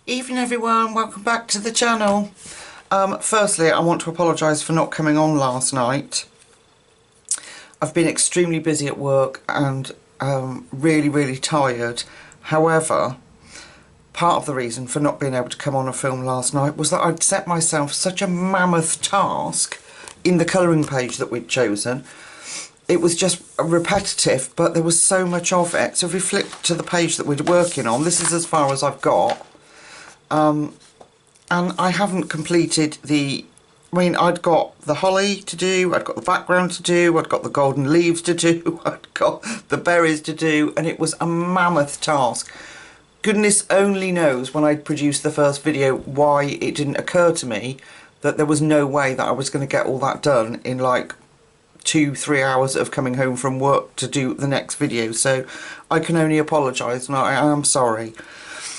Evening everyone, welcome back to the channel. Firstly, I want to apologise for not coming on last night. I've been extremely busy at work and really tired. However, part of the reason for not being able to come on and film last night was that I'd set myself such a mammoth task in the colouring page that we'd chosen. It was just repetitive, but there was so much of it. So if we flip to the page that we're working on, this is as far as I've got. And I haven't completed I'd got the holly to do, I'd got the background to do, I'd got the golden leaves to do, I'd got the berries to do, and it was a mammoth task. Goodness only knows when I produced the first video why it didn't occur to me that there was no way that I was going to get all that done in like 2-3 hours of coming home from work to do the next video. So I can only apologise, and I am sorry.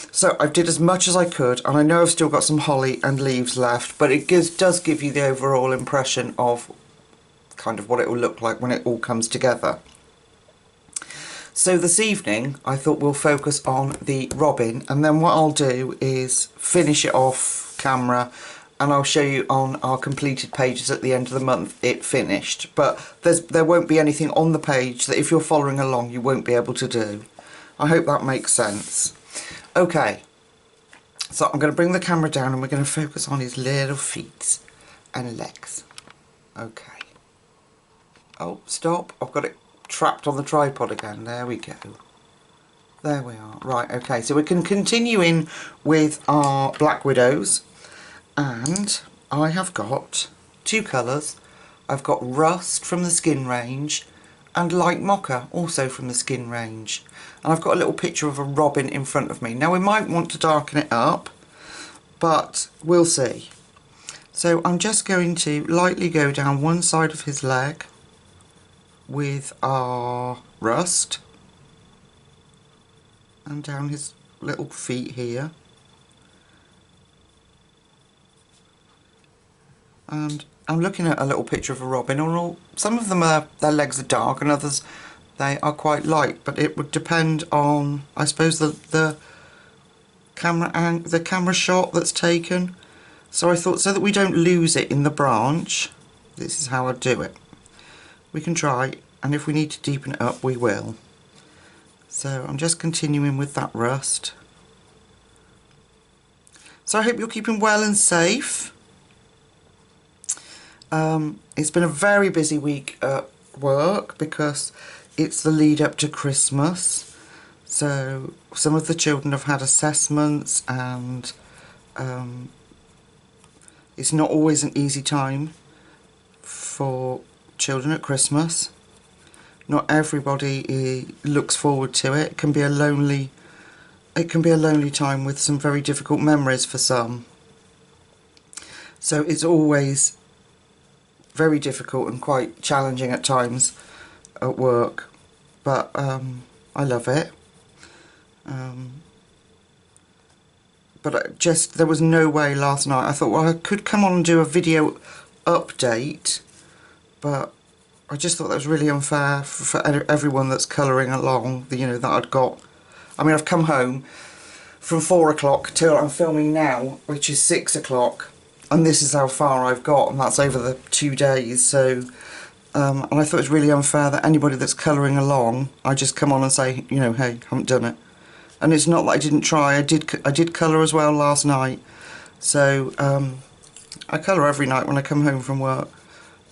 So I did as much as I could, and I know I've still got some holly and leaves left, but it does give you the overall impression of kind of what it will look like when it all comes together. So this evening I thought we'll focus on the robin, and then what I'll do is finish it off camera, and I'll show you on our completed pages at the end of the month it finished. But there won't be anything on the page that if you're following along you won't be able to do. I hope that makes sense. Okay, so I'm going to bring the camera down and we're going to focus on his little feet and legs. Okay. Oh, stop. I've got it trapped on the tripod again. There we go. There we are. Right, okay, so we can continue in with our Black Widows. And I have got two colours. I've got Rust from the Skin range and Light Mocha, also from the Skin range. And I've got a little picture of a robin in front of me. Now we might want to darken it up, but we'll see. So I'm just going to lightly go down one side of his leg with our Rust, and down his little feet here. And I'm looking at a little picture of a robin. Some of them their legs are dark, and others they are quite light. But it would depend on, I suppose, the camera shot that's taken. So I thought, so that we don't lose it in the branch, this is how I'd do it. We can try, and if we need to deepen it up, we will. So I'm just continuing with that Rust. So I hope you're keeping well and safe. It's been a very busy week at work because it's the lead up to Christmas. So some of the children have had assessments, and it's not always an easy time for children at Christmas. Not everybody looks forward to it. It can be a lonely time with some very difficult memories for some. So it's always very difficult and quite challenging at times at work, but I love it. But there was no way last night. I thought, well, I could come on and do a video update, but I just thought that was really unfair for everyone that's colouring along. That I'd got. I mean, I've come home from 4 o'clock till I'm filming now, which is 6 o'clock. And this is how far I've got, and that's over the 2 days. So, and I thought it was really unfair that anybody that's colouring along, I just come on and say, hey, haven't done it. And it's not that I didn't try. I did colour as well last night. So I colour every night when I come home from work,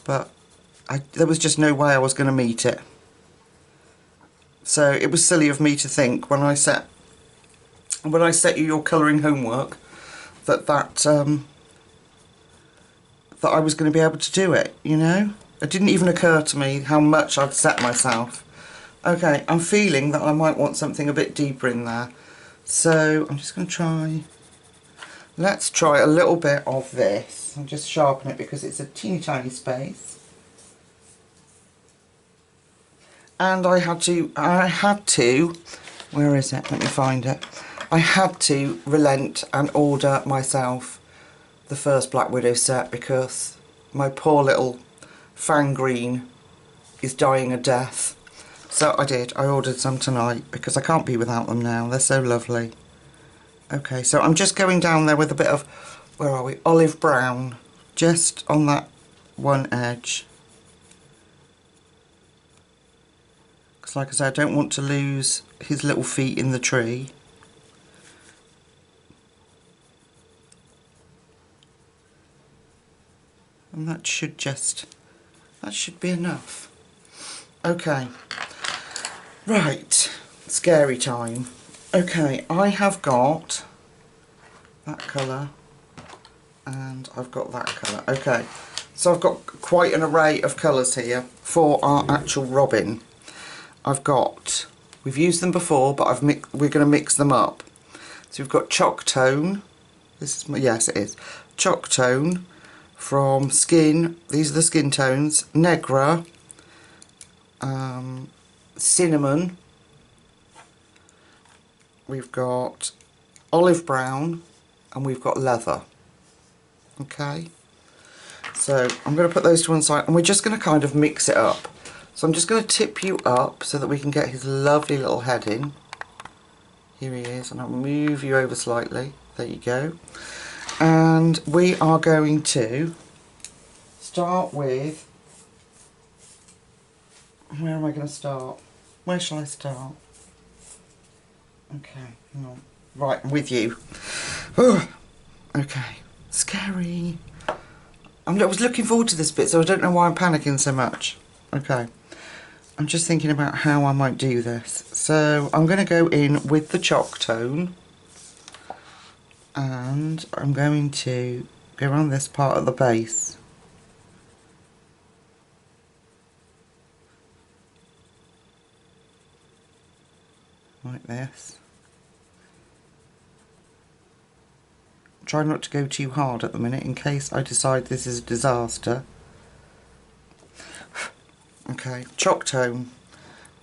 but there was just no way I was going to meet it. So it was silly of me to think when I set you your colouring homework that I was going to be able to do it, It didn't even occur to me how much I'd set myself. Okay, I'm feeling that I might want something a bit deeper in there. So I'm just going to try... Let's try a little bit of this. I'll just sharpen it because it's a teeny tiny space. And I had to... Where is it? Let me find it. I had to relent and order myself the first Black Widow set because my poor little Fang Green is dying a death. So I ordered some tonight because I can't be without them now. They're so lovely. Okay, so I'm just going down there with a bit of, where are we, olive brown, just on that one edge. Because like I said, I don't want to lose his little feet in the tree. And that should be enough. Okay, right, scary time. Okay, I have got that colour and I've got that colour. Okay, so I've got quite an array of colours here for our actual robin. We've used them before, but we're going to mix them up. So we've got chalk tone. Yes, it is chalk tone from skin. These are the skin tones. Negra, cinnamon. We've got olive brown, and we've got leather. Okay. So I'm going to put those to one side, and we're just going to kind of mix it up. So I'm just going to tip you up so that we can get his lovely little head in. Here he is, and I'll move you over slightly. There you go. And we are going to start with... Where am I going to start? Where shall I start? Okay, hang on. Right, I'm with you. Oh, okay, scary. I was looking forward to this bit, so I don't know why I'm panicking so much. Okay. I'm just thinking about how I might do this. So I'm going to go in with the chalk tone, and I'm going to go around this part of the base. Like this. Try not to go too hard at the minute in case I decide this is a disaster. Okay, chalk tone.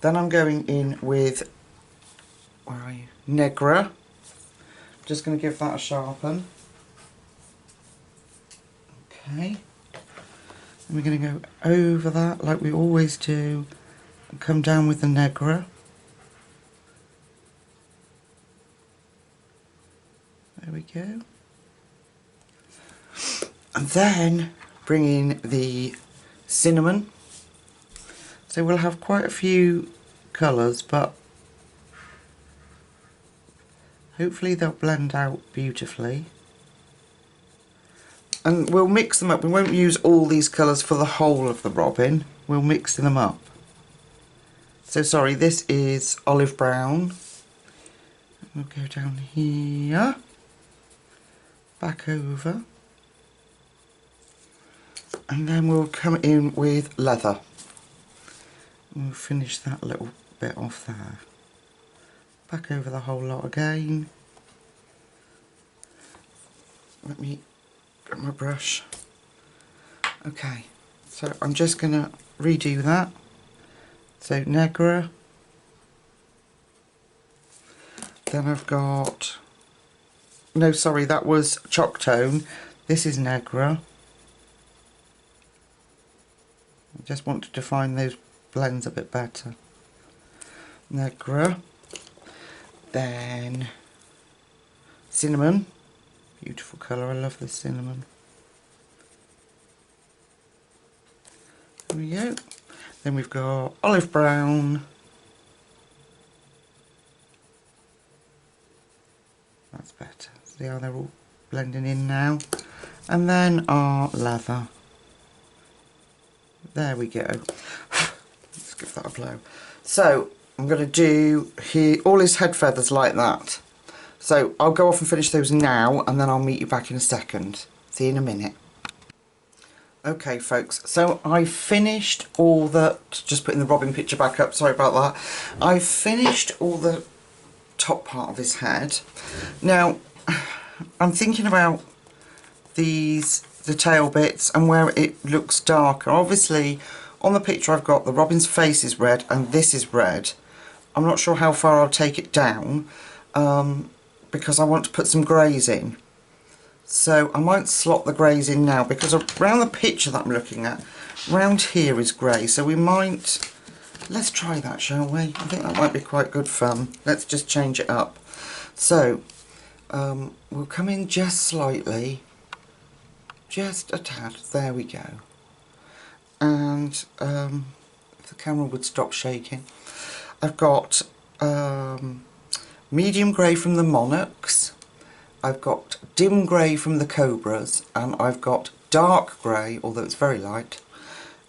Then I'm going in with, where are you? Negra. Just going to give that a sharpen. Okay. And we're going to go over that like we always do. And come down with the Negra. There we go. And then bring in the cinnamon. So we'll have quite a few colours, but hopefully they'll blend out beautifully. And we'll mix them up. We won't use all these colours for the whole of the robin. We'll mix them up. So sorry, this is olive brown. We'll go down here. Back over. And then we'll come in with leather. We'll finish that little bit off there. Back over the whole lot again. Let me get my brush. Okay, so I'm just going to redo that. So Negra. Then I've got... No, sorry, that was chalk tone. This is Negra. I just want to define those blends a bit better. Negra. Then cinnamon. Beautiful colour, I love this cinnamon. There we go. Then we've got olive brown. That's better. See how they're all blending in now. And then our leather. There we go. Let's give that a blow. So I'm going to do here all his head feathers like that. So I'll go off and finish those now, and then I'll meet you back in a second. See you in a minute. Okay folks, so I finished all the, just putting the robin picture back up, sorry about that. I finished all the top part of his head. Now I'm thinking about these, the tail bits, and where it looks darker. Obviously on the picture I've got the robin's face is red and this is red. I'm not sure how far I'll take it down because I want to put some greys in. So I might slot the greys in now, because around the picture that I'm looking at, round here is grey, so we might, let's try that, shall we? I think that might be quite good fun. Let's just change it up. So We'll come in just slightly, just a tad, there we go. And if the camera would stop shaking, I've got medium grey from the Monarchs, I've got dim grey from the Cobras, and I've got dark grey, although it's very light,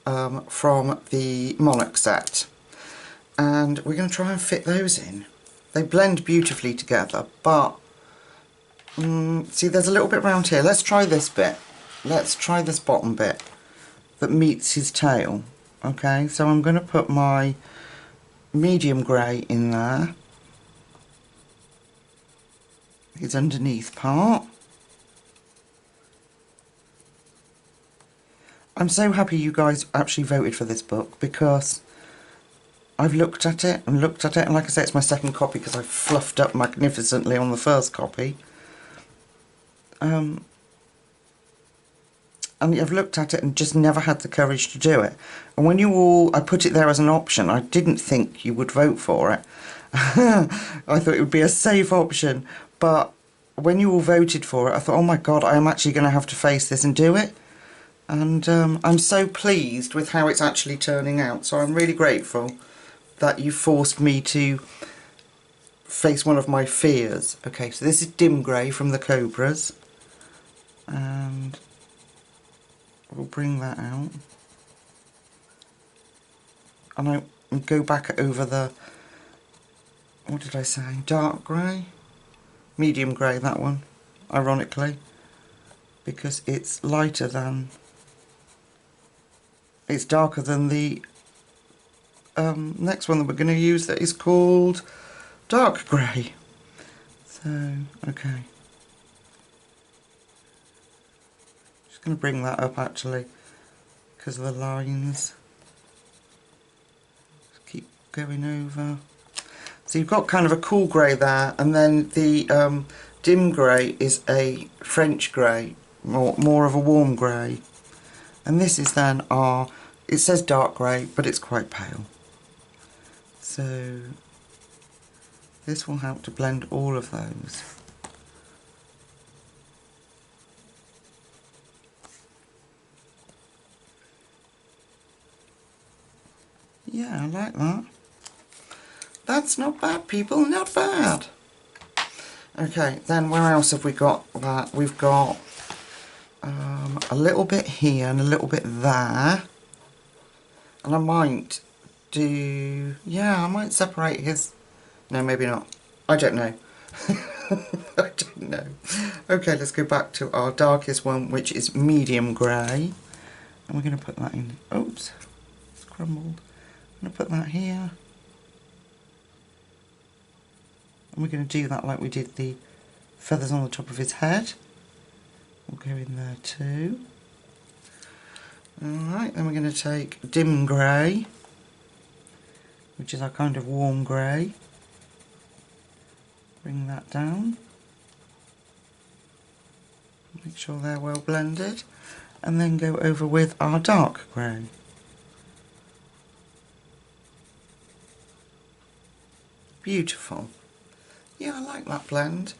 from the Monarch set. And we're going to try and fit those in. They blend beautifully together, but see, there's a little bit round here. Let's try this bit. Let's try this bottom bit that meets his tail. Okay, so I'm going to put my medium grey in there, his underneath part. I'm so happy you guys actually voted for this book, because I've looked at it and looked at it, and like I say, it's my second copy because I fluffed up magnificently on the first copy. And I've looked at it and just never had the courage to do it. And when I put it there as an option, I didn't think you would vote for it. I thought it would be a safe option, but when you all voted for it, I thought, oh my god, I am actually going to have to face this and do it. And I'm so pleased with how it's actually turning out, so I'm really grateful that you forced me to face one of my fears. Okay, so this is dim grey from the Cobras, and we'll bring that out, and I'll go back over the, what did I say, dark grey? Medium grey, that one, ironically, because it's lighter than, it's darker than the next one that we're going to use, that is called dark grey. So, okay. Just going to bring that up actually, because of the lines. Just keep going over. So you've got kind of a cool grey there, and then the dim grey is a French grey, more of a warm grey. And this is then our, it says dark grey, but it's quite pale. So this will help to blend all of those. Yeah, I like that. That's not bad, people, not bad. Okay, then where else have we got that? We've got a little bit here and a little bit there. And I might do, yeah, I might separate his, no, maybe not. I don't know. I don't know. Okay, let's go back to our darkest one, which is medium grey. And we're going to put that in, oops, it's crumbled. I'm going to put that here. And we're going to do that like we did the feathers on the top of his head. We'll go in there too. Alright, then we're going to take dim grey, which is our kind of warm grey. Bring that down. Make sure they're well blended. And then go over with our dark grey. Beautiful. Yeah, I like that blend.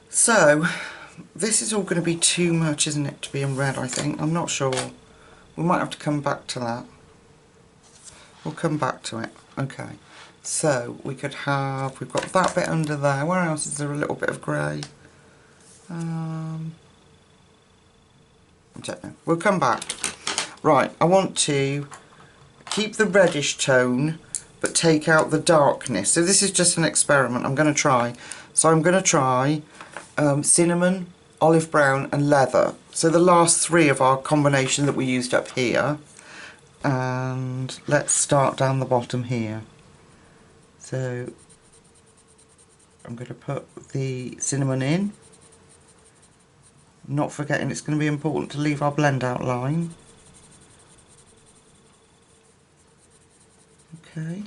So, this is all going to be too much, isn't it, to be in red, I think. I'm not sure. We might have to come back to that. We'll come back to it. Okay. So, we could have, we've got that bit under there. Where else is there a little bit of grey? I don't know. We'll come back. Right, I want to keep the reddish tone, but take out the darkness. So this is just an experiment I'm going to try. So I'm going to try cinnamon, olive brown and leather. So the last three of our combination that we used up here. And let's start down the bottom here. So I'm going to put the cinnamon in. Not forgetting it's going to be important to leave our blend outline. Okay.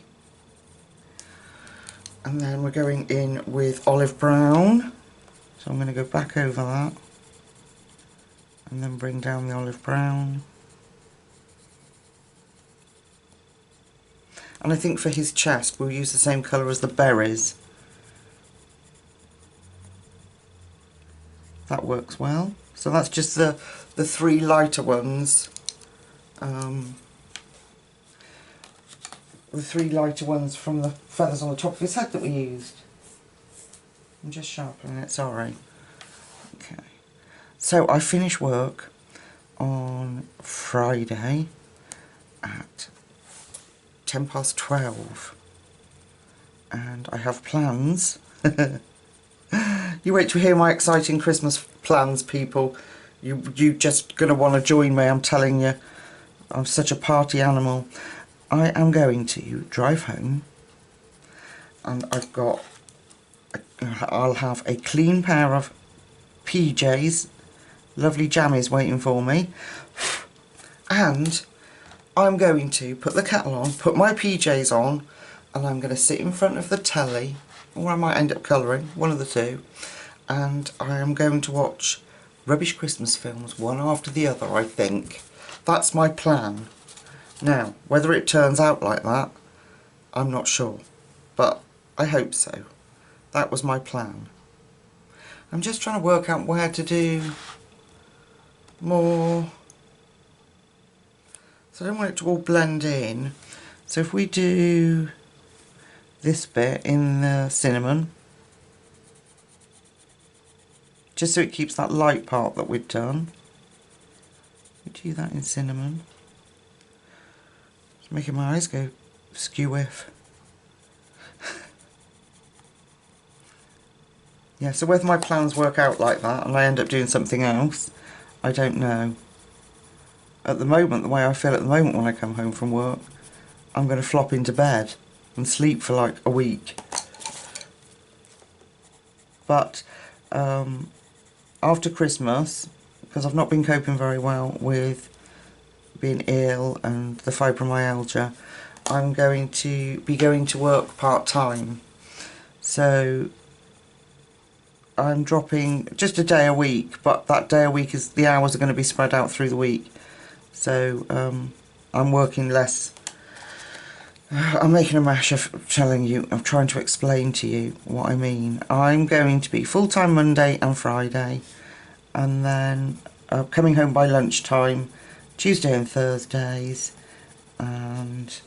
And then we're going in with olive brown. So I'm going to go back over that. And then bring down the olive brown. And I think for his chest we'll use the same colour as the berries. That works well. So that's just the 3 lighter ones. The 3 lighter ones from the feathers on the top of his head that we used. I'm just sharpening it, sorry. Okay. So I finish work on Friday at 12:10. And I have plans. You wait to hear my exciting Christmas plans, people. You just going to want to join me, I'm telling you. I'm such a party animal. I am going to drive home, and I'll have a clean pair of PJs, lovely jammies waiting for me, and I'm going to put the kettle on, put my PJs on, and I'm going to sit in front of the telly, or I might end up colouring, one of the two, and I am going to watch rubbish Christmas films one after the other, I think. That's my plan. Now, whether it turns out like that, I'm not sure, but I hope so. That was my plan. I'm just trying to work out where to do more, so I don't want it to all blend in. So if we do this bit in the cinnamon, just so it keeps that light part that we've done, we do that in cinnamon. It's making my eyes go skew-whiff. Yeah, so whether my plans work out like that and I end up doing something else, I don't know. At the moment, the way I feel at the moment when I come home from work, I'm going to flop into bed and sleep for like a week. But after Christmas, because I've not been coping very well with being ill and the fibromyalgia, I'm going to be going to work part-time. So I'm dropping just a day a week, but that day a week is, the hours are going to be spread out through the week. So I'm working less. I'm making a mash of telling you, of trying to explain to you what I mean. I'm going to be full-time Monday and Friday, and then coming home by lunchtime, Tuesday and Thursdays, and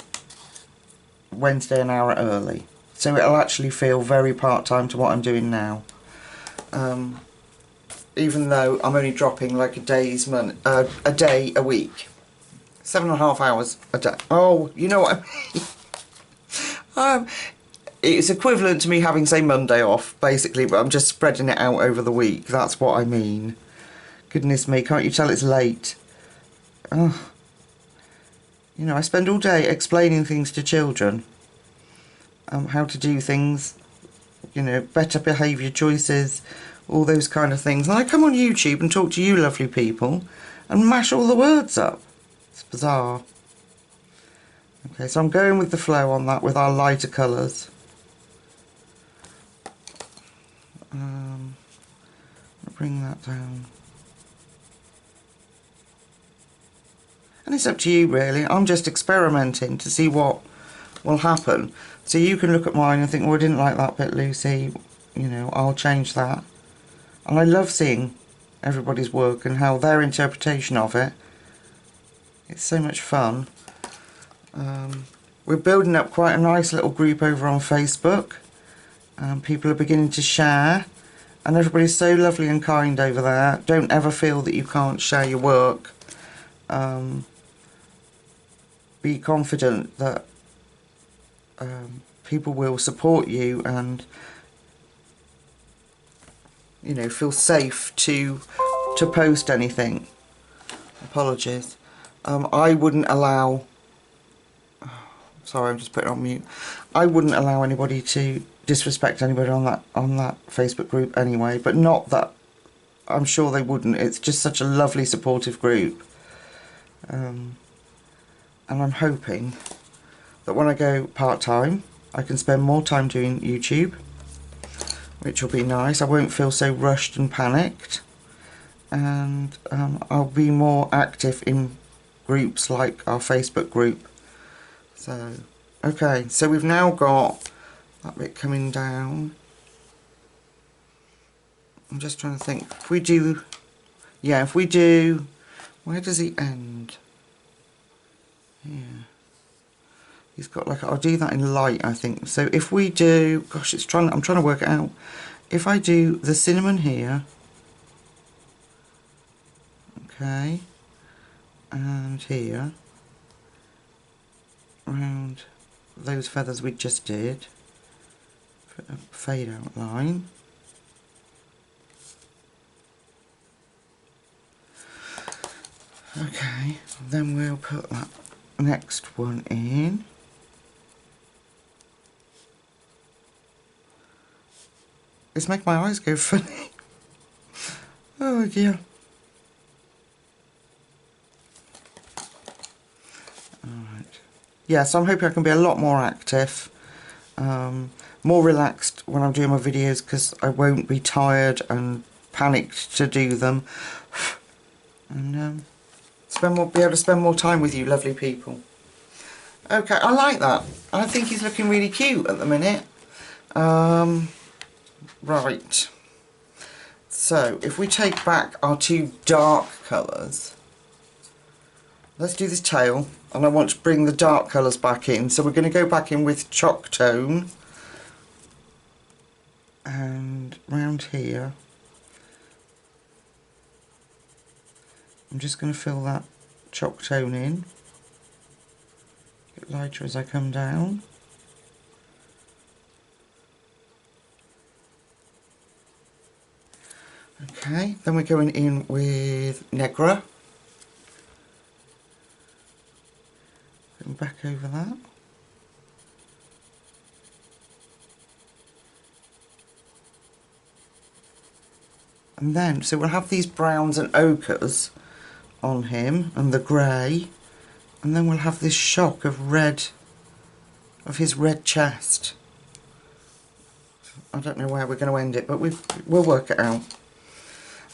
Wednesday an hour early. So it'll actually feel very part-time to what I'm doing now. Even though I'm only dropping like a day a week. 7.5 hours a day. Oh, you know what I mean. It's equivalent to me having, say, Monday off, basically, but I'm just spreading it out over the week. That's what I mean. Goodness me, can't you tell it's late? Oh. You know, I spend all day explaining things to children. How to do things, you know, better behaviour choices, all those kind of things. And I come on YouTube and talk to you lovely people and mash all the words up. It's bizarre. Okay, so I'm going with the flow on that with our lighter colours. Bring that down. And it's up to you really. I'm just experimenting to see what will happen. So you can look at mine and think, well, I didn't like that bit, Lucy. You know, I'll change that. And I love seeing everybody's work and how their interpretation of it. It's so much fun. We're building up quite a nice little group over on Facebook. People are beginning to share. And everybody's so lovely and kind over there. Don't ever feel that you can't share your work. Be confident that people will support you and, you know, feel safe to post anything. Apologies. I wouldn't allow... Sorry, I'm just putting it on mute. I wouldn't allow anybody to disrespect anybody on that Facebook group anyway, but not that I'm sure they wouldn't. It's just such a lovely supportive group. And I'm hoping that when I go part-time I can spend more time doing YouTube, which will be nice. I won't feel so rushed and panicked, and I'll be more active in groups like our Facebook group. So, okay, so we've now got that bit coming down. I'm just trying to think. If we do, yeah, if we do, where does he end? Yeah. He's got like, I'll do that in light, I think. So if we do, gosh, I'm trying to work it out. If I do the cinnamon here, okay, and here, around those feathers we just did, put a fade out line. Okay, then we'll put that next one in. It's making my eyes go funny. Oh dear. Alright. Yeah, so I'm hoping I can be a lot more active, more relaxed when I'm doing my videos, because I won't be tired and panicked to do them. And be able to spend more time with you lovely people. Okay, I like that. I think he's looking really cute at the minute. Right. So, if we take back our two dark colours, let's do this tail, and I want to bring the dark colours back in. So we're going to go back in with chalk tone, and round here, I'm just going to fill that chalk tone in, get lighter as I come down. Okay, then we're going in with Negra. Going back over that. And then, so we'll have these browns and ochres on him, and the grey, and then we'll have this shock of red, of his red chest. I don't know where we're going to end it, but we'll work it out.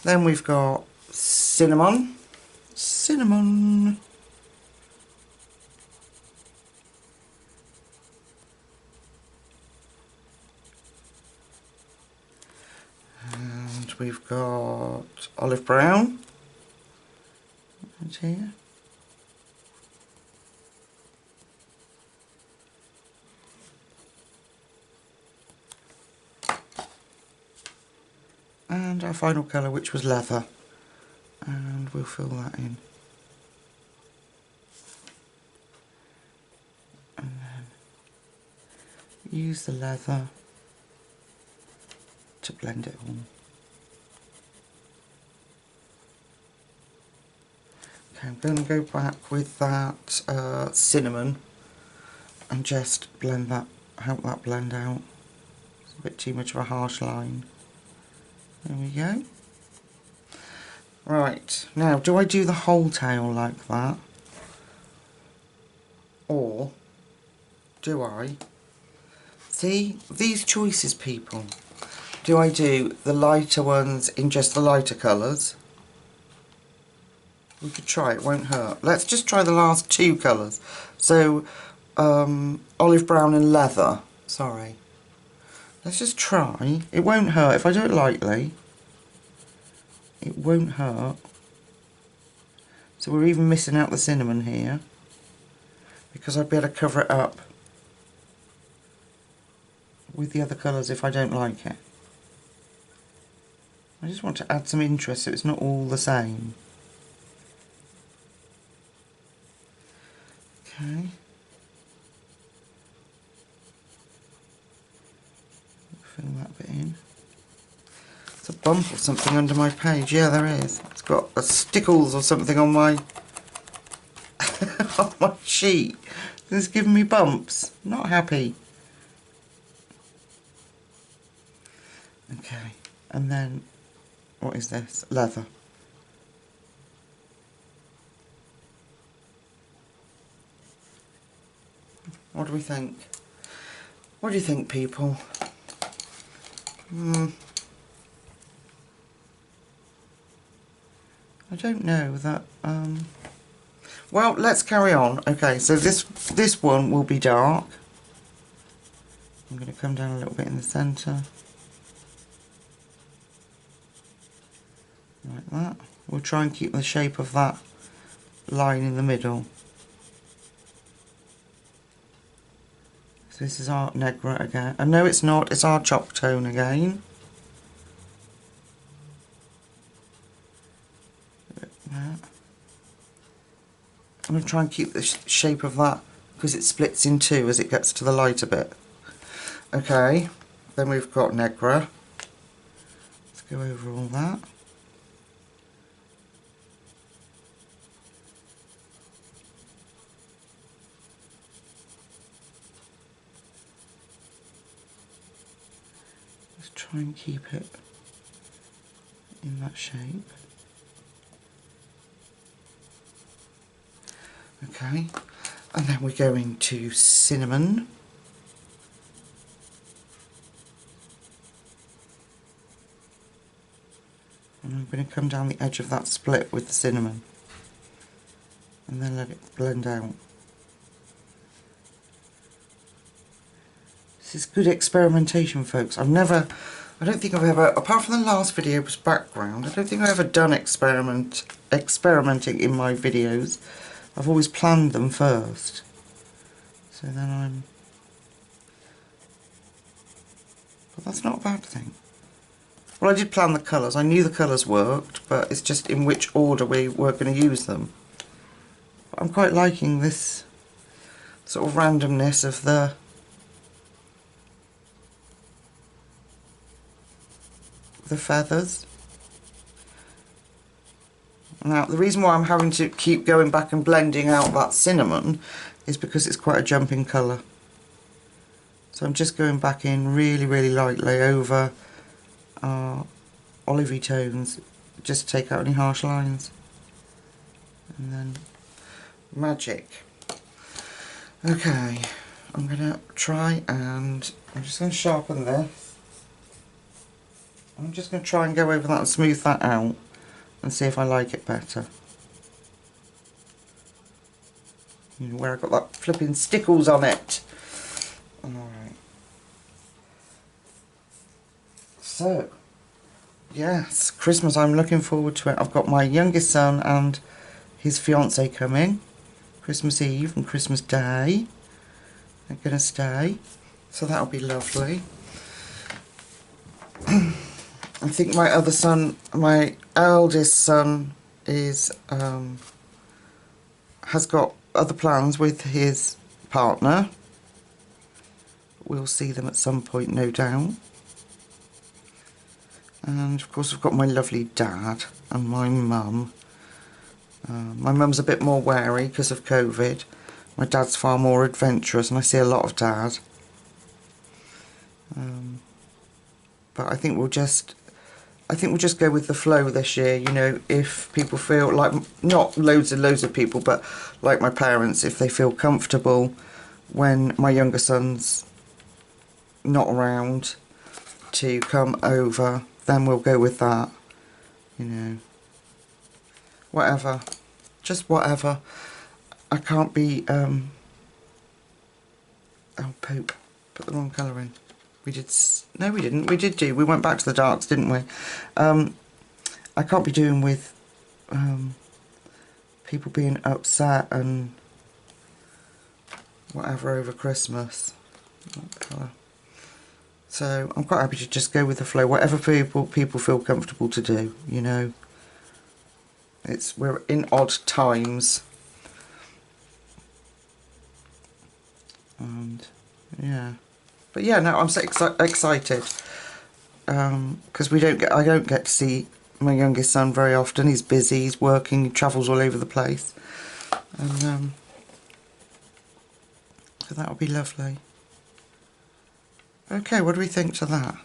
Then we've got cinnamon. Cinnamon. And we've got olive brown. And here. And our final colour, which was leather, and we'll fill that in, and then use the leather to blend it all. Okay, I'm going to go back with that cinnamon and just blend that, help that blend out. It's a bit too much of a harsh line. There we go. Right, now do I do the whole tail like that? Or do I? See, these choices, people. Do I do the lighter ones in just the lighter colours? We could try, it won't hurt. Let's just try the last two colours. So, olive brown and leather. Sorry. Let's just try. It won't hurt. If I do it lightly, it won't hurt. So we're even missing out the cinnamon here, because I'd be able to cover it up with the other colours if I don't like it. I just want to add some interest so it's not all the same. Okay. Fill that bit in. There's a bump or something under my page. Yeah, there is. It's got a stickles or something on my on my sheet. It's giving me bumps. Not happy. Okay, and then what is this? Leather. What do we think? What do you think, people? I don't know that. Well, let's carry on. Okay, so this one will be dark. I'm going to come down a little bit in the centre. like that. We'll try and keep the shape of that line in the middle. So this is our Negra again. And no, it's not, it's our chalk tone again. Like that. I'm going to try and keep the shape of that because it splits in two as it gets to the lighter bit. Okay, then we've got Negra. Let's go over all that. Let's try and keep it in that shape. Okay, and then we're going to Cinnamon. And I'm going to come down the edge of that split with the cinnamon and then let it blend out. This is good experimentation, folks. I don't think I've ever, apart from the last video was background, I don't think I've ever done experimenting in my videos. I've always planned them first. So then but that's not a bad thing. Well, I did plan the colours. I knew the colours worked, but it's just in which order we were going to use them. But I'm quite liking this sort of randomness of the feathers. Now, the reason why I'm having to keep going back and blending out that cinnamon is because it's quite a jumping colour. So I'm just going back in really, really lightly over our olivey tones, just to take out any harsh lines. And then magic. Okay, I'm going to try and I'm just going to sharpen this. I'm just going to try and go over that and smooth that out and see if I like it better. You know, where I got that flipping stickles on it. Alright. So, yes, Christmas, I'm looking forward to it. I've got my youngest son and his fiancée coming. Christmas Eve and Christmas Day. They're going to stay. So that'll be lovely. I think my other son, my eldest son, is has got other plans with his partner. We'll see them at some point, no doubt. And of course I've got my lovely dad and my mum. My mum's a bit more wary because of COVID. My dad's far more adventurous and I see a lot of dad. But I think we'll just go with the flow this year, you know, if people feel like, not loads and loads of people, but like my parents, if they feel comfortable when my younger son's not around to come over, then we'll go with that, you know. Whatever. Just whatever. I can't be, oh, poop. Put the wrong colour in. We did, no we didn't, we went back to the darks, didn't we? I can't be doing with people being upset and whatever over Christmas. What colour? So I'm quite happy to just go with the flow, whatever people feel comfortable to do, you know. We're in odd times. And yeah. But yeah, no, I'm so excited because I don't get to see my youngest son very often. He's busy, he's working, he travels all over the place, and so that'll be lovely. Okay, what do we think to that?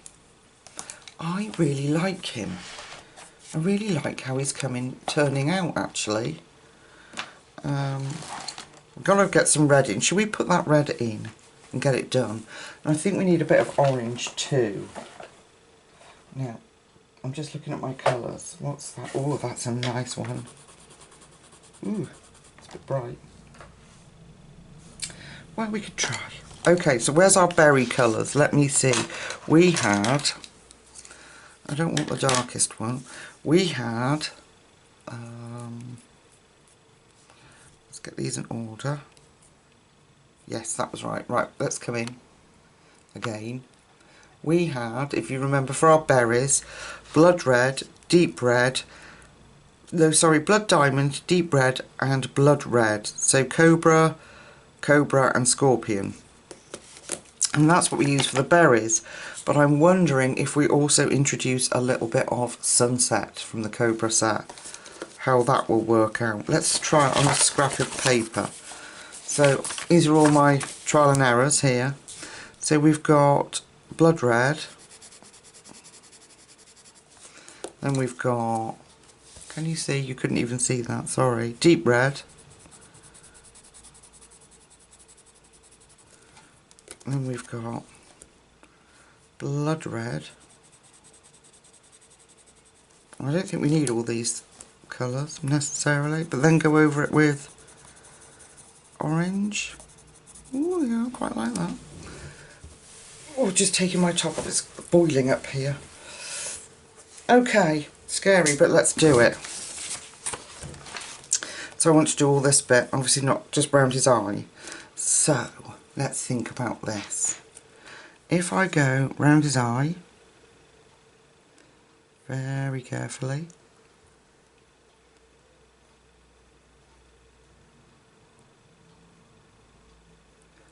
I really like him. I really like how he's turning out actually. We've got to get some red in. Should we put that red in and get it done? And I think we need a bit of orange too. Now, I'm just looking at my colours. What's that? Oh, that's a nice one. Ooh, it's a bit bright. Well, we could try. Okay, so where's our berry colours? Let me see. We had I don't want the darkest one. We had, let's get these in order. Yes, that was right. Right, let's come in again. We had, if you remember, for our berries, blood red, deep red, no, sorry, blood diamond, deep red, and blood red. So cobra, cobra, and scorpion. And that's what we use for the berries. But I'm wondering if we also introduce a little bit of sunset from the cobra set, how that will work out. Let's try it on a scrap of paper. So these are all my trial and errors here. So we've got blood red, then we've got, can you see? You couldn't even see that, sorry. Deep red, then we've got blood red. I don't think we need all these colours necessarily, but then go over it with orange. Oh yeah, I quite like that. Oh, just taking my top off, it's boiling up here. Okay, scary, but let's do it. So I want to do all this bit, obviously not just round his eye. So, let's think about this. If I go round his eye, very carefully,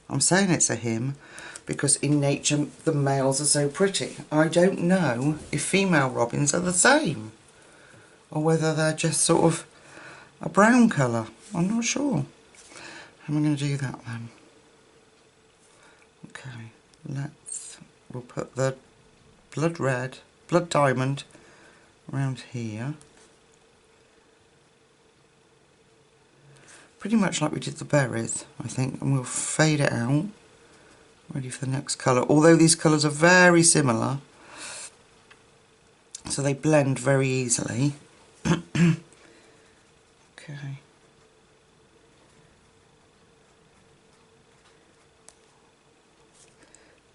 I'm saying it's a him because in nature the males are so pretty. I don't know if female robins are the same or whether they're just sort of a brown colour. I'm not sure. How am I going to do that then? Okay, we'll put the blood red, blood diamond around here. Pretty much like we did the berries, I think, and we'll fade it out. Ready for the next colour. Although these colours are very similar, so they blend very easily. Okay.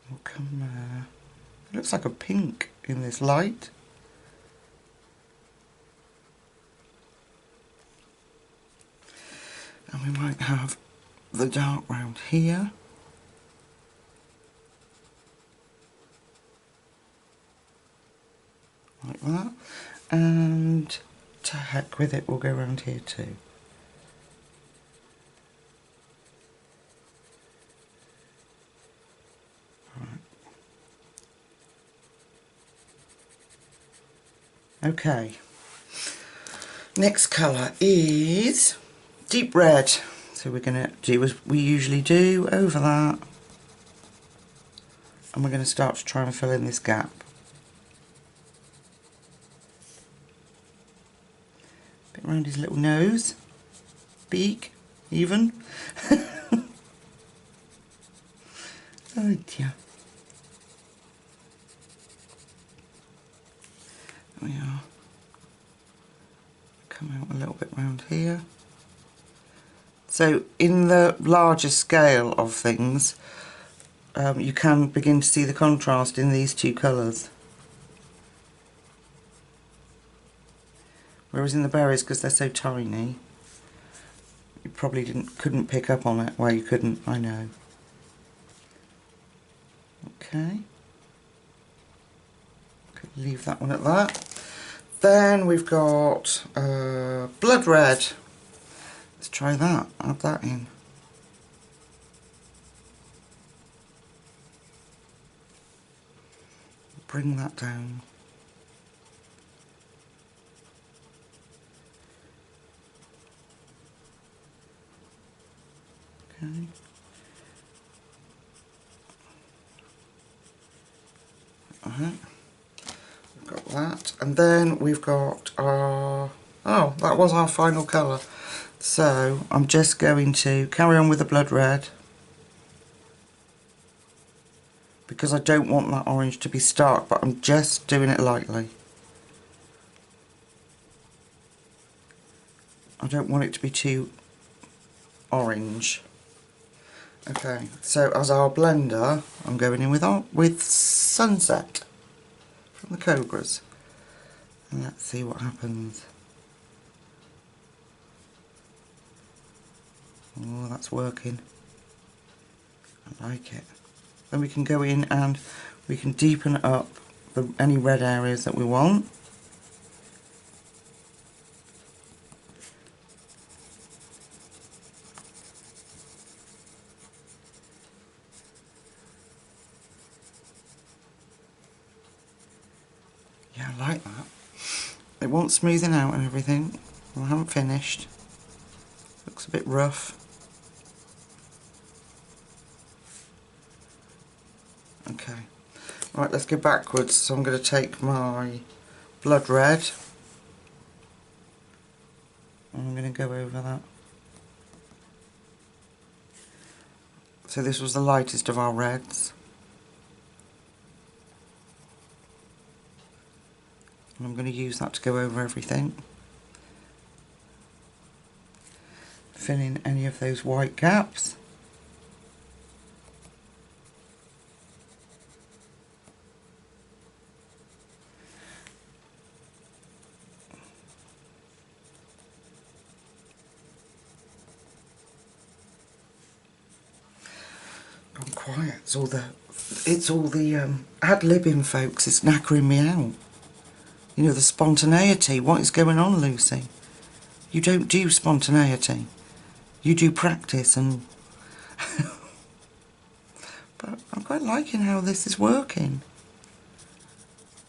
We'll come there. It looks like a pink in this light. And we might have the dark round here. Like that. And to heck with it, we'll go around here too. Right. Okay. Next colour is deep red. So we're going to do as we usually do, over that. And we're going to start to try and fill in this gap. Bit around his little nose, beak, even. Oh dear. There we are. Come out a little bit round here. So in the larger scale of things, you can begin to see the contrast in these two colours. Whereas in the berries, because they're so tiny, you probably couldn't pick up on it. Well, you couldn't, I know. Okay. Could leave that one at that. Then we've got blood red. Let's try that. Add that in. Bring that down. Okay. We've got that, and then we've got our, oh, that was our final colour. So I'm just going to carry on with the blood red because I don't want that orange to be stark, but I'm just doing it lightly. I don't want it to be too orange. Okay, so as our blender, I'm going in with sunset from the Cobras. Let's see what happens. Oh, that's working. I like it. Then we can go in and we can deepen up any red areas that we want. Yeah, I like that. It wants smoothing out and everything. Well, I haven't finished. Looks a bit rough. Okay. Right, let's go backwards. So I'm going to take my blood red. And I'm going to go over that. So this was the lightest of our reds. And I'm going to use that to go over everything. Fill in any of those white gaps. Gone quiet. It's all the ad-libbing, folks. It's knackering me out. You know, the spontaneity. What is going on, Lucy? You don't do spontaneity. You do practice and... But I'm quite liking how this is working.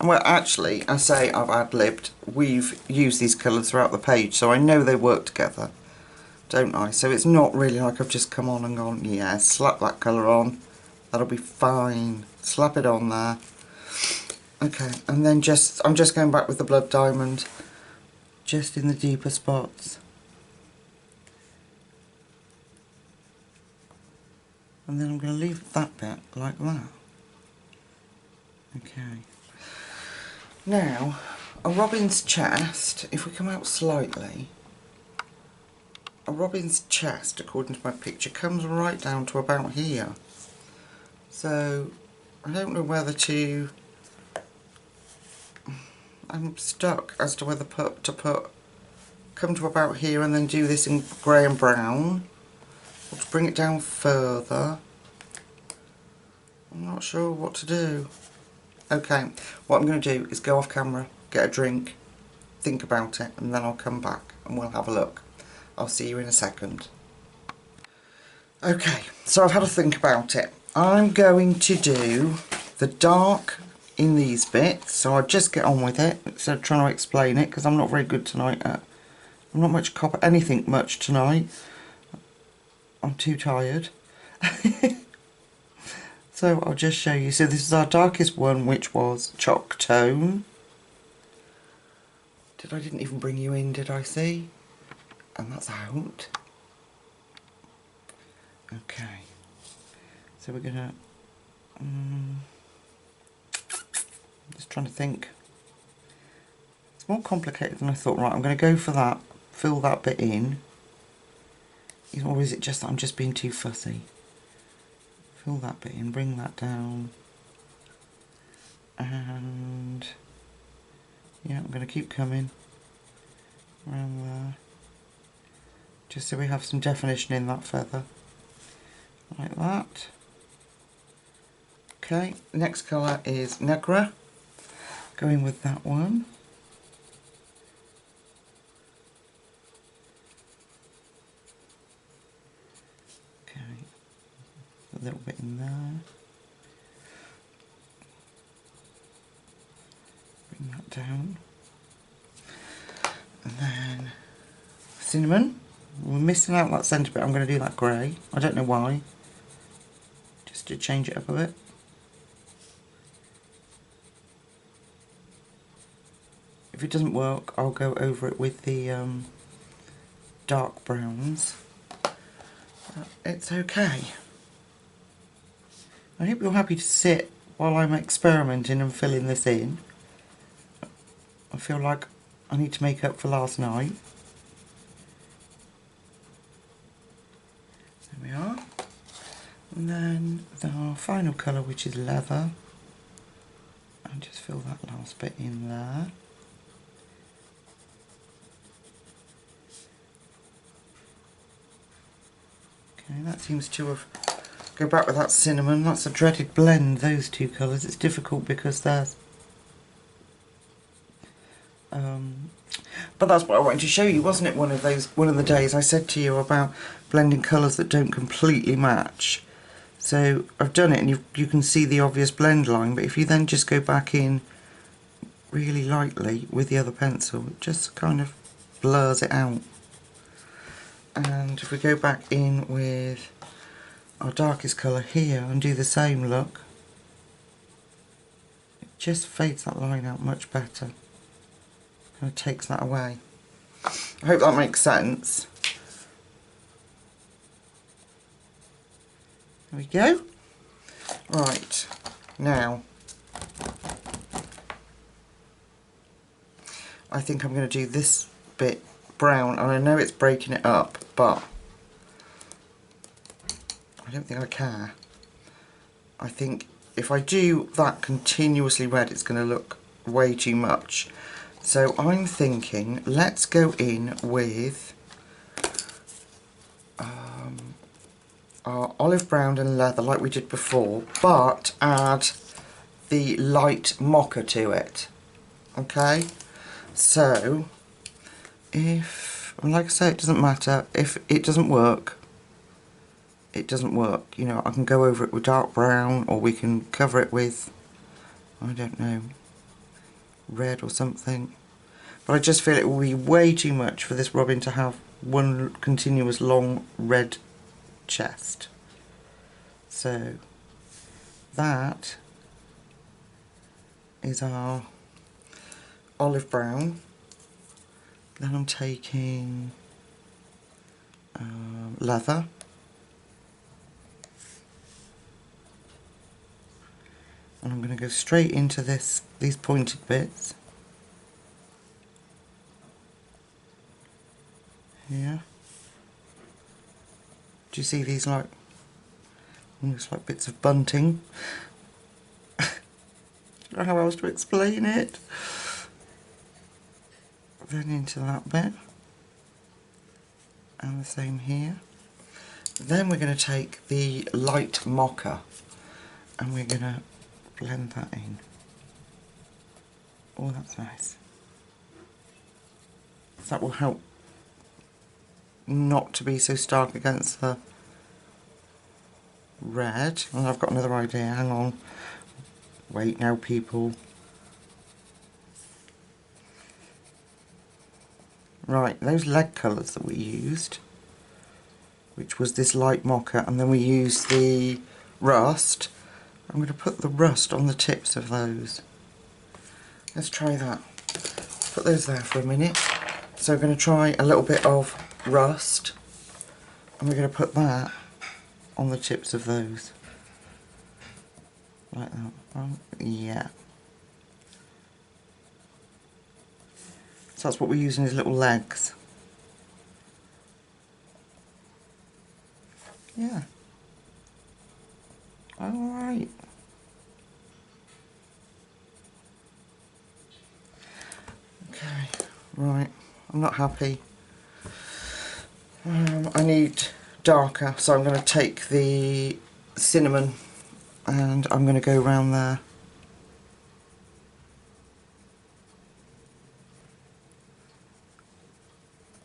Well, actually, I say I've ad-libbed. We've used these colours throughout the page, so I know they work together, don't I? So it's not really like I've just come on and gone, yeah, slap that colour on. That'll be fine. Slap it on there. Okay, and then I'm just going back with the blood diamond, just in the deeper spots. And then I'm going to leave that bit like that. Okay. Now, a robin's chest, if we come out slightly, a robin's chest, according to my picture, comes right down to about here. So, I don't know whether to... I'm stuck as to whether come to about here and then do this in grey and brown, or to bring it down further. I'm not sure what to do. Okay, what I'm going to do is go off camera, get a drink, think about it, and then I'll come back and we'll have a look. I'll see you in a second. Okay, so I've had a think about it. I'm going to do the dark in these bits, so I'll just get on with it instead of trying to explain it, because I'm not very good tonight at... I'm not much anything much tonight. I'm too tired. So I'll just show you. So this is our darkest one, which was chalk tone. I didn't even bring you in, did I see? And that's out. Okay. So we're gonna... just trying to think. It's more complicated than I thought. Right, I'm going to go for that. Fill that bit in. Or is it just that I'm just being too fussy? Fill that bit in, bring that down. And... yeah, I'm going to keep coming around there. Just so we have some definition in that feather. Like that. Okay, the next colour is Negra. Going with that one. Okay, a little bit in there. Bring that down. And then cinnamon. We're missing out that centre bit. I'm going to do that grey. I don't know why. Just to change it up a bit. If it doesn't work, I'll go over it with the dark browns. It's okay. I hope you're happy to sit while I'm experimenting and filling this in. I feel like I need to make up for last night. There we are. And then our final colour, which is leather. And just fill that last bit in there. Okay, that seems to have... Go back with that cinnamon. That's a dreaded blend, those two colours. It's difficult because they're... but that's what I wanted to show you, wasn't it? One of the days I said to you about blending colours that don't completely match. So I've done it, and you can see the obvious blend line, but if you then just go back in really lightly with the other pencil, it just kind of blurs it out. And if we go back in with our darkest colour here and do the same look, it just fades that line out much better. Kind of takes that away. I hope that makes sense. There we go. Right, now I think I'm going to do this bit brown, and I know it's breaking it up, but I don't think I care. I think if I do that continuously red, it's going to look way too much. So I'm thinking, let's go in with our olive brown and leather like we did before, but add the light mocha to it. Okay? So, like I say, it doesn't matter. If it doesn't work, it doesn't work. You know, I can go over it with dark brown, or we can cover it with, I don't know, red or something. But I just feel it will be way too much for this robin to have one continuous long red chest. So that is our olive brown. Then I'm taking leather, and I'm going to go straight into these pointed bits here. Do you see these, like almost like bits of bunting? I don't know how else to explain it. Then into that bit, and the same here. Then we're going to take the light mocha and we're going to blend that in. Oh, that's nice. That will help not to be so stark against the red. And I've got another idea, hang on. Wait now, people. Right, those leg colours that we used, which was this light mocha, and then we used the rust. I'm going to put the rust on the tips of those. Let's try that. Put those there for a minute. So we're going to try a little bit of rust, and we're going to put that on the tips of those. Like that. Oh, yeah. So that's what we're using as little legs. Yeah. Alright. Okay, right. I'm not happy. I need darker, so I'm going to take the cinnamon and I'm going to go around there.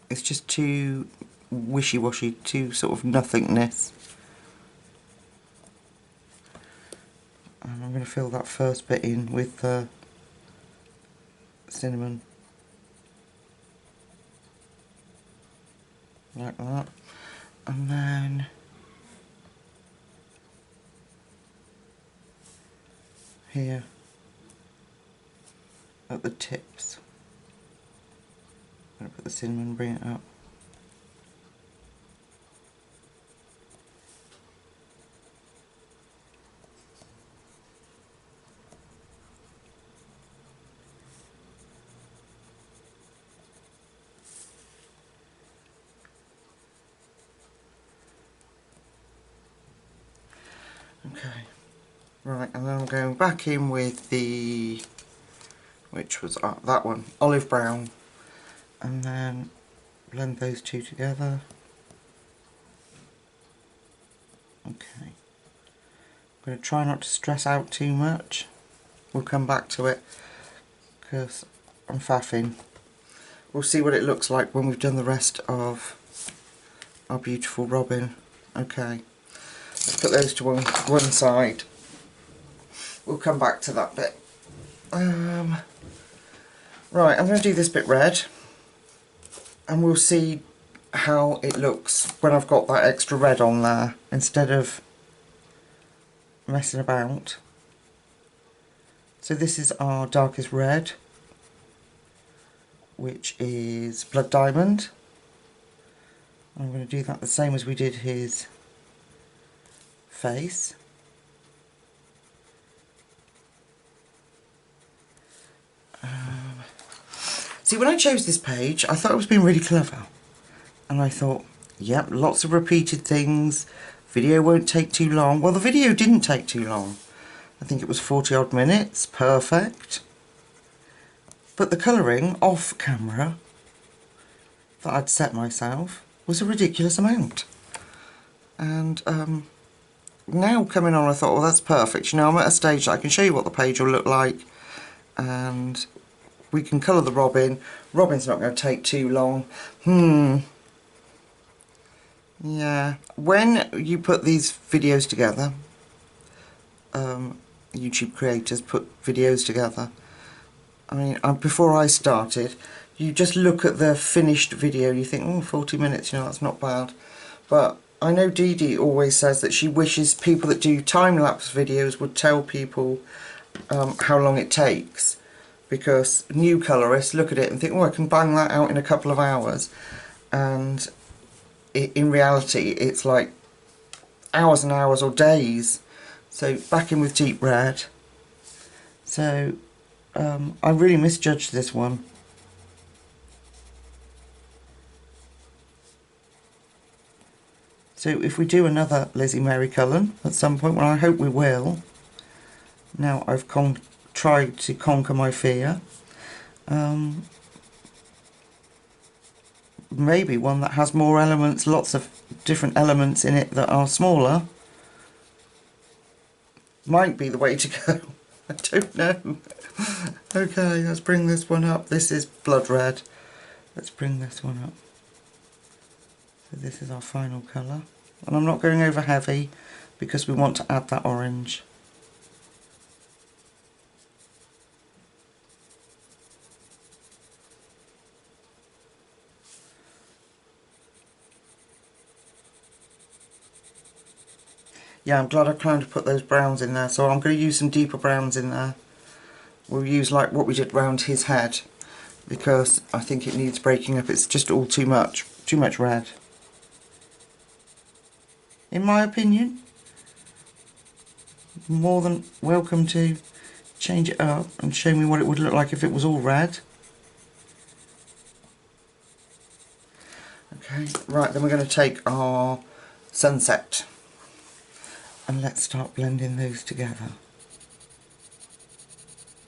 It's just too wishy-washy, too sort of nothingness. And I'm going to fill that first bit in with the cinnamon. Like that. And then here at the tips, I'm going to put the cinnamon, bring it up. Okay, right, and then I'm going back in with the, which was that one, olive brown, and then blend those two together. Okay. I'm going to try not to stress out too much. We'll come back to it because I'm faffing. We'll see what it looks like when we've done the rest of our beautiful robin. Okay, let's put those to one side. We'll come back to that bit. Right, I'm going to do this bit red, and we'll see how it looks when I've got that extra red on there instead of messing about. So this is our darkest red, which is Blood Diamond. I'm going to do that the same as we did his face. See, when I chose this page, I thought it was being really clever. And I thought, yep, lots of repeated things. Video won't take too long. Well, the video didn't take too long. I think it was 40 odd minutes. Perfect. But the colouring off camera that I'd set myself was a ridiculous amount. And now coming on, I thought, well, that's perfect. You know, I'm at a stage that I can show you what the page will look like. And we can colour the robin. Robin's not going to take too long. Yeah. When you put these videos together, YouTube creators put videos together. I mean, before I started, you just look at the finished video and you think, oh, 40 minutes, you know, that's not bad. But I know Dee Dee always says that she wishes people that do time-lapse videos would tell people how long it takes. Because new colourists look at it and think, oh, I can bang that out in a couple of hours. And in reality, it's like hours and hours or days. So back in with deep red. So I really misjudged this one. So if we do another Lizzie Mary Cullen at some point, well, I hope we will. Now I've tried to conquer my fear. Maybe one that has more elements, lots of different elements in it that are smaller, might be the way to go. I don't know. Okay, let's bring this one up. This is blood red. Let's bring this one up. So this is our final colour. And I'm not going over heavy because we want to add that orange. Yeah, I'm glad I planned to put those browns in there, so I'm going to use some deeper browns in there. We'll use like what we did round his head, because I think it needs breaking up. It's just all too much red. In my opinion, more than welcome to change it up and show me what it would look like if it was all red. Okay, right, then we're going to take our sunset. And let's start blending those together.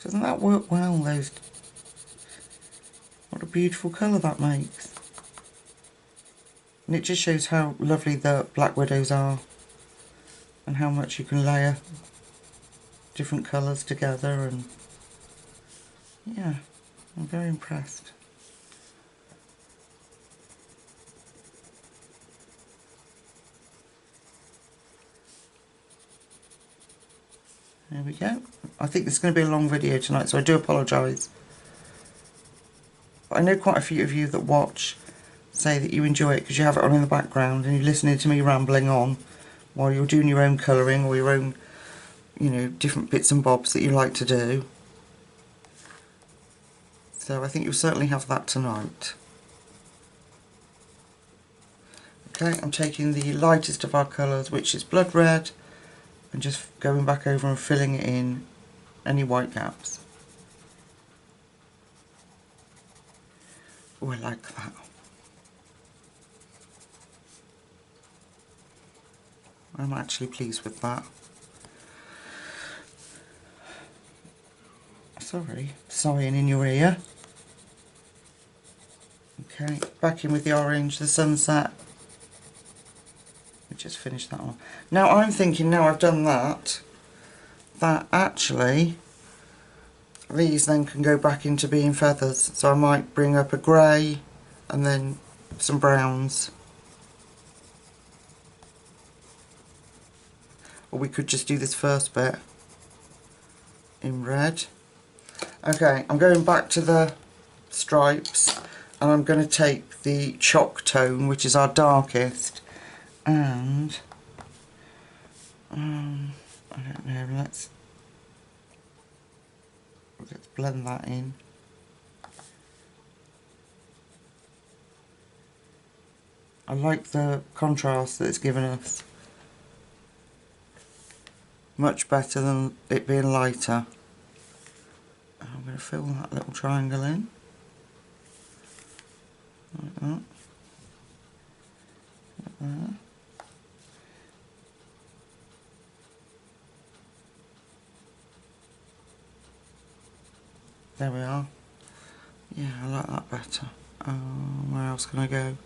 Doesn't that work well, those? What a beautiful colour that makes. And it just shows how lovely the black widows are. And how much you can layer different colours together. And yeah, I'm very impressed. There we go. I think this is going to be a long video tonight, so I do apologise. But I know quite a few of you that watch say that you enjoy it because you have it on in the background and you're listening to me rambling on while you're doing your own colouring or your own, you know, different bits and bobs that you like to do. So I think you'll certainly have that tonight. Okay, I'm taking the lightest of our colours, which is blood red, and just going back over and filling in any white gaps. Oh, I like that. I'm actually pleased with that. Sorry, sighing in your ear. Okay, back in with the orange, the sunset, which just finish that one. Now I'm thinking, now I've done that, that actually these then can go back into being feathers. So I might bring up a grey and then some browns. Or we could just do this first bit in red. Okay, I'm going back to the stripes and I'm going to take the chalk tone, which is our darkest, and I don't know, let's blend that in. I like the contrast that it's given us. Much better than it being lighter. I'm going to fill that little triangle in. Like that. Like that. There we are. Yeah, I like that better. Where else can I go?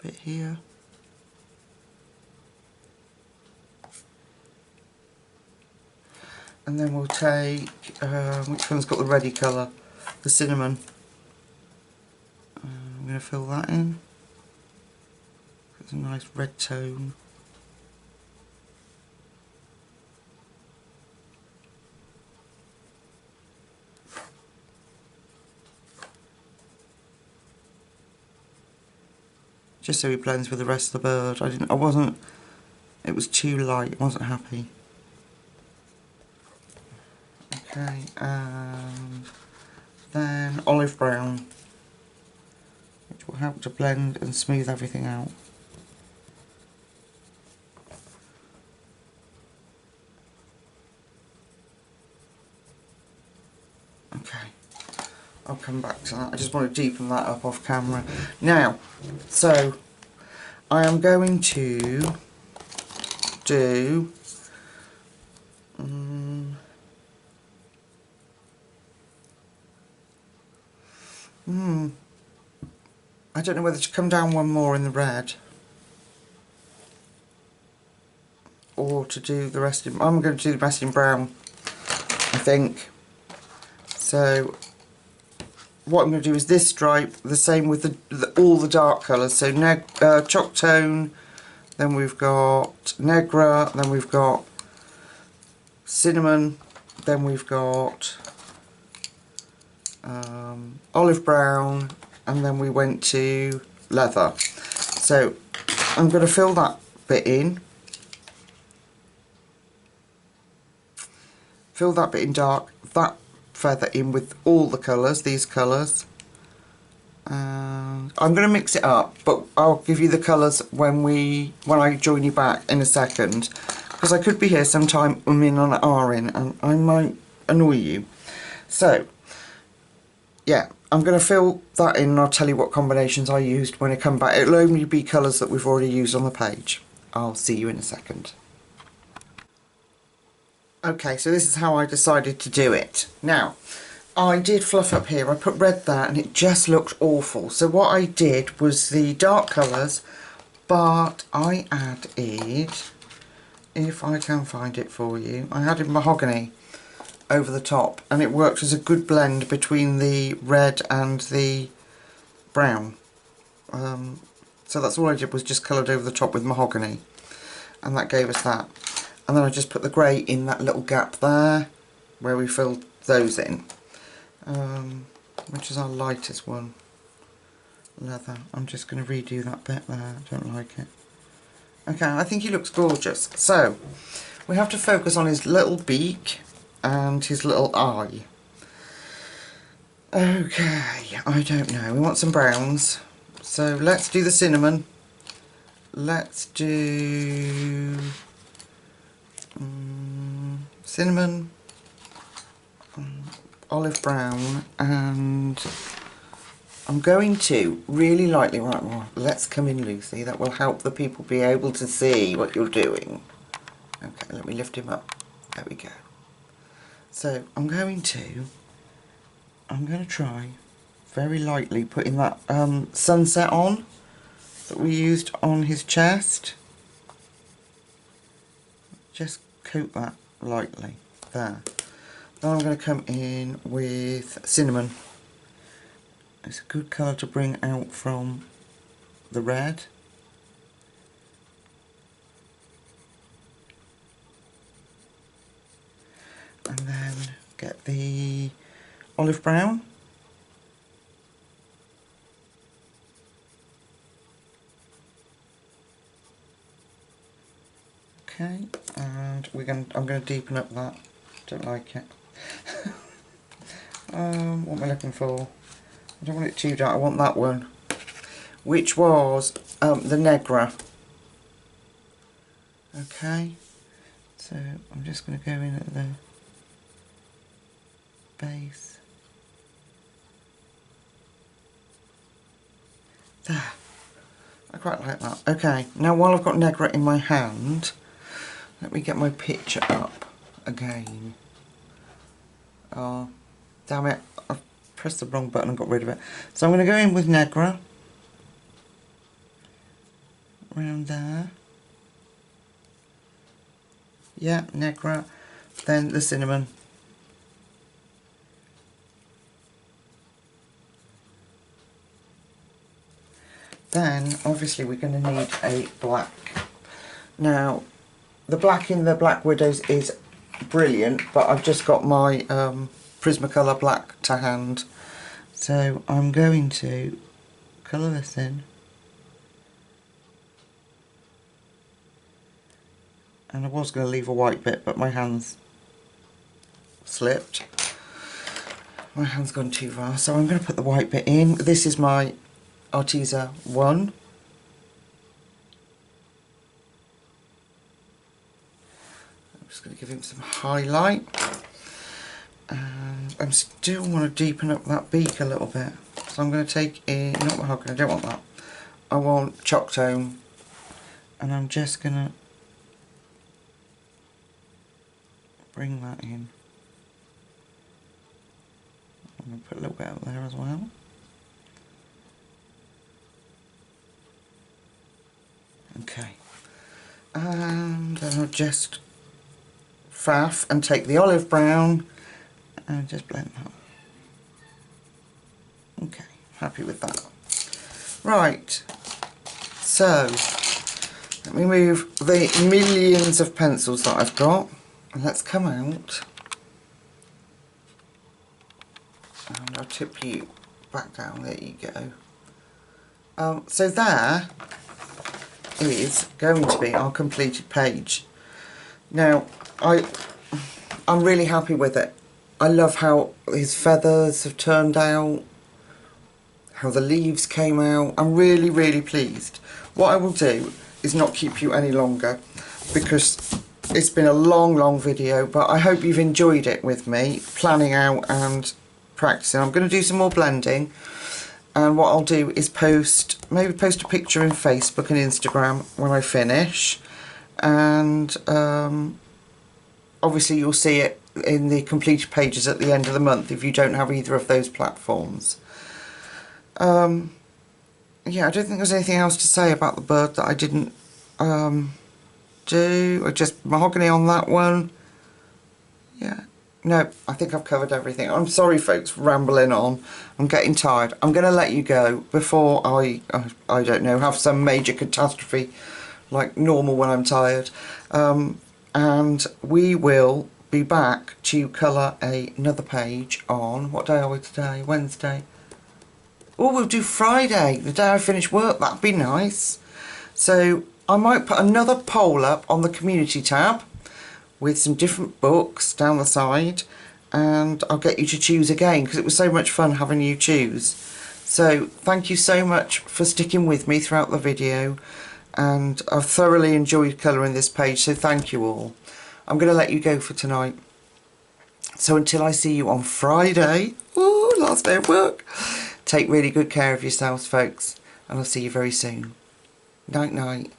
Bit here. And then we'll take, which one's got the reddy colour? The cinnamon. I'm going to fill that in. It's a nice red tone. Just so he blends with the rest of the bird. It was too light, I wasn't happy. Okay, and then olive brown, which will help to blend and smooth everything out. Okay, I'll come back to that. I just want to deepen that up off camera. Now, so I am going to do I don't know whether to come down one more in the red or to do the rest in, I'm going to do the rest in brown, I think. So what I'm going to do is this stripe, the same with all the dark colours, so chalk tone, then we've got Negra, then we've got cinnamon, then we've got olive brown, and then we went to leather. So I'm going to fill that bit in. Fill that bit in dark, that feather in with all the colours, these colours. And I'm going to mix it up, but I'll give you the colours when I join you back in a second, because I could be here sometime in on R-in and I might annoy you. So yeah, I'm going to fill that in and I'll tell you what combinations I used when I come back. It'll only be colours that we've already used on the page. I'll see you in a second. Okay, so this is how I decided to do it. Now, I did fluff up here. I put red there and it just looked awful. So what I did was the dark colours, but I added, if I can find it for you, I added mahogany over the top, and it worked as a good blend between the red and the brown. So that's all I did, was just coloured over the top with mahogany, and that gave us that. And then I just put the grey in that little gap there where we filled those in, which is our lightest one, leather. I'm just going to redo that bit there, I don't like it. Okay, I think he looks gorgeous. So we have to focus on his little beak and his little eye. Okay, I don't know, we want some browns, so let's do the cinnamon. Let's do cinnamon, olive brown, and I'm going to really lightly, right, well, let's come in, Lucy, that will help the people be able to see what you're doing. Okay, let me lift him up, there we go. So I'm going to try very lightly putting that sunset on that we used on his chest. Just coat that lightly there. Then I'm going to come in with cinnamon. It's a good colour to bring out from the red. And then get the olive brown. Okay, and I'm going to deepen up that. Don't like it. What am I looking for? I don't want it too dark. I want that one, which was the Negra. Okay, so I'm just going to go in at the base. There. I quite like that. Okay, now while I've got Negra in my hand, let me get my picture up again. Oh, damn it. I've pressed the wrong button and got rid of it. So I'm going to go in with Negra. Around there. Yeah, Negra. Then the cinnamon. Then, obviously, we're going to need a black. Now, the black in the Black Widows is brilliant, but I've just got my Prismacolor black to hand. So, I'm going to colour this in. And I was going to leave a white bit, but my hand's slipped. My hand's gone too far, so I'm going to put the white bit in. This is my Arteza 1. I'm just going to give him some highlight. And I still want to deepen up that beak a little bit. So I'm going to take in, not mahogany, I don't want that. I want chalk tone. And I'm just going to bring that in. I'm going to put a little bit up there as well. Okay, and then I'll just faff and take the olive brown and just blend that. Okay, happy with that. Right, so let me move the millions of pencils that I've got, and let's come out. And I'll tip you back down, there you go. So there is going to be our completed page. Now, I'm really happy with it. I love how his feathers have turned out, how the leaves came out. I'm really, really pleased. What I will do is not keep you any longer because it's been a long, long video, but I hope you've enjoyed it with me, planning out and practicing. I'm going to do some more blending. And what I'll do is maybe post a picture in Facebook and Instagram when I finish. And obviously you'll see it in the completed pages at the end of the month if you don't have either of those platforms. Yeah, I don't think there's anything else to say about the bird that I didn't do. Or just mahogany on that one. Yeah. No, I think I've covered everything. I'm sorry folks, rambling on. I'm getting tired. I'm going to let you go before I don't know, have some major catastrophe like normal when I'm tired. And we will be back to colour another page on, what day are we today? Wednesday. Oh, we'll do Friday, the day I finish work. That'd be nice. So I might put another poll up on the community tab with some different books down the side, and I'll get you to choose again because it was so much fun having you choose. So thank you so much for sticking with me throughout the video, and I've thoroughly enjoyed colouring this page, so thank you all. I'm going to let you go for tonight. So until I see you on Friday, ooh, last day of work, take really good care of yourselves folks, and I'll see you very soon. Night night.